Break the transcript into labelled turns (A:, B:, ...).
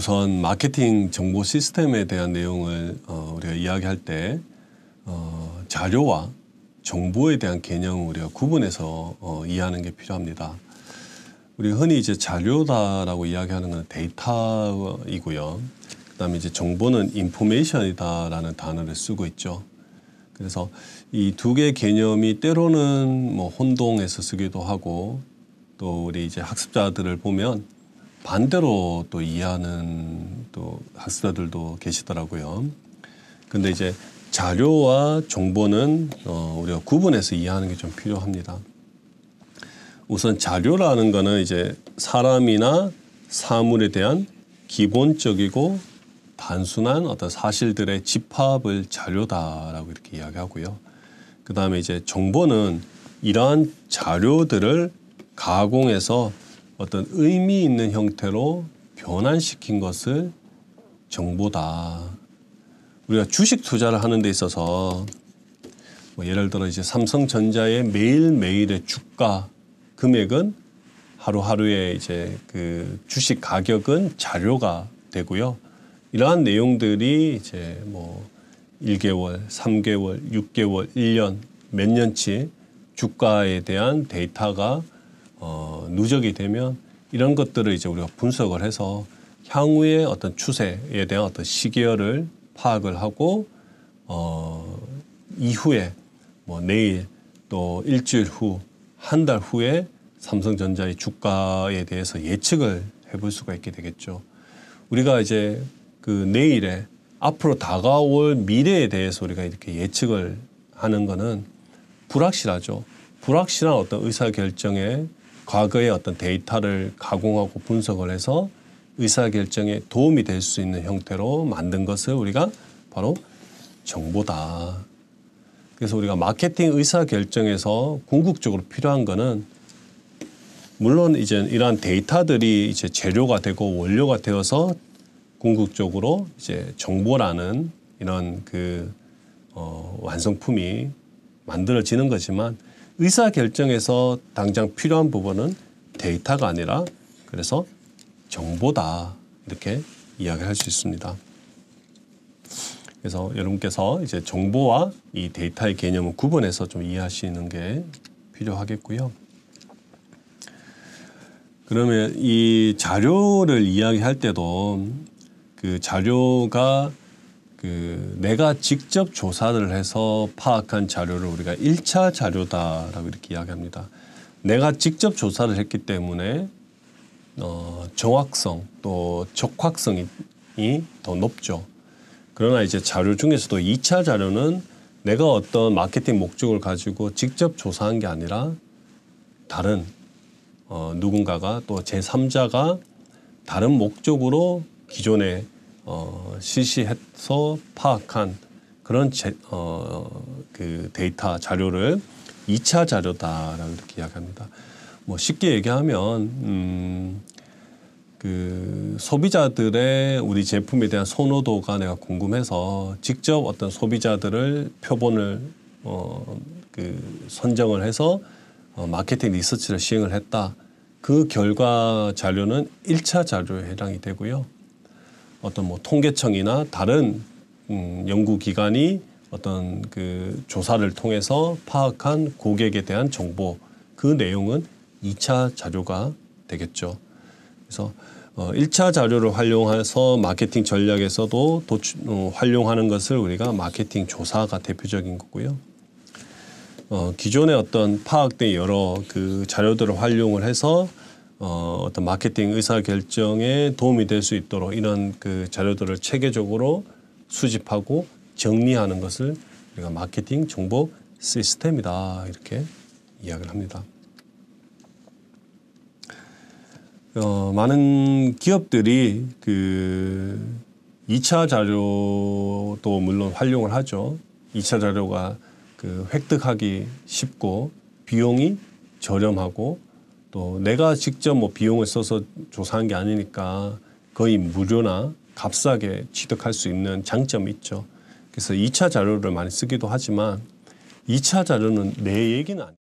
A: 우선 마케팅 정보 시스템에 대한 내용을 우리가 이야기할 때 자료와 정보에 대한 개념을 우리가 구분해서 이해하는 게 필요합니다. 우리 흔히 이제 자료다라고 이야기하는 건 데이터이고요. 그다음에 이제 정보는 인포메이션이다라는 단어를 쓰고 있죠. 그래서 이 두 개의 개념이 때로는 뭐 혼동해서 쓰기도 하고 또 우리 이제 학습자들을 보면 반대로 또 이해하는 또 학습자들도 계시더라고요. 근데 이제 자료와 정보는 우리가 구분해서 이해하는 게 좀 필요합니다. 우선 자료라는 거는 이제 사람이나 사물에 대한 기본적이고 단순한 어떤 사실들의 집합을 자료다라고 이렇게 이야기하고요. 그 다음에 이제 정보는 이러한 자료들을 가공해서 어떤 의미 있는 형태로 변환시킨 것을 정보다. 우리가 주식 투자를 하는 데 있어서 뭐 예를 들어 이제 삼성전자의 매일매일의 주가 금액은 하루하루의 이제 그 주식 가격은 자료가 되고요. 이러한 내용들이 이제 뭐 1개월, 3개월, 6개월, 1년, 몇 년치 주가에 대한 데이터가 누적이 되면 이런 것들을 이제 우리가 분석을 해서 향후의 어떤 추세에 대한 어떤 시계열을 파악을 하고 이후에 뭐 내일 또 일주일 후, 한 달 후에 삼성전자의 주가에 대해서 예측을 해볼 수가 있게 되겠죠. 우리가 이제 그 내일에 앞으로 다가올 미래에 대해서 우리가 이렇게 예측을 하는 거는 불확실하죠. 불확실한 어떤 의사결정에 과거의 어떤 데이터를 가공하고 분석을 해서 의사결정에 도움이 될 수 있는 형태로 만든 것을 우리가 바로 정보다. 그래서 우리가 마케팅 의사결정에서 궁극적으로 필요한 거는 물론 이제 이러한 데이터들이 이제 재료가 되고 원료가 되어서 궁극적으로 이제 정보라는 이런 그 완성품이 만들어지는 거지만 의사결정에서 당장 필요한 부분은 데이터가 아니라 그래서 정보다 이렇게 이야기할 수 있습니다. 그래서 여러분께서 이제 정보와 이 데이터의 개념을 구분해서 좀 이해하시는 게 필요하겠고요. 그러면 이 자료를 이야기할 때도 그 자료가 그 내가 직접 조사를 해서 파악한 자료를 우리가 1차 자료다라고 이렇게 이야기합니다. 내가 직접 조사를 했기 때문에 정확성 또 적확성이 더 높죠. 그러나 이제 자료 중에서도 2차 자료는 내가 어떤 마케팅 목적을 가지고 직접 조사한 게 아니라 다른 누군가가 또 제3자가 다른 목적으로 기존에 실시해서 파악한 그런 그 데이터 자료를 2차 자료다라고 이렇게 이야기합니다. 뭐 쉽게 얘기하면 그 소비자들의 우리 제품에 대한 선호도가 내가 궁금해서 직접 어떤 소비자들을 표본을 그 선정을 해서 마케팅 리서치를 시행을 했다. 그 결과 자료는 1차 자료에 해당이 되고요. 어떤 뭐 통계청이나 다른 연구기관이 어떤 그 조사를 통해서 파악한 고객에 대한 정보, 그 내용은 2차 자료가 되겠죠. 그래서 1차 자료를 활용해서 마케팅 전략에서도 활용하는 것을 우리가 마케팅 조사가 대표적인 거고요. 기존의 어떤 파악된 여러 그 자료들을 활용을 해서 어떤 마케팅 의사결정에 도움이 될 수 있도록 이런 그 자료들을 체계적으로 수집하고 정리하는 것을 우리가 마케팅 정보 시스템이다 이렇게 이야기를 합니다. 많은 기업들이 그 2차 자료도 물론 활용을 하죠. 2차 자료가 그 획득하기 쉽고 비용이 저렴하고 또 내가 직접 뭐 비용을 써서 조사한 게 아니니까 거의 무료나 값싸게 취득할 수 있는 장점이 있죠. 그래서 2차 자료를 많이 쓰기도 하지만 2차 자료는 내 얘기는 아니에요.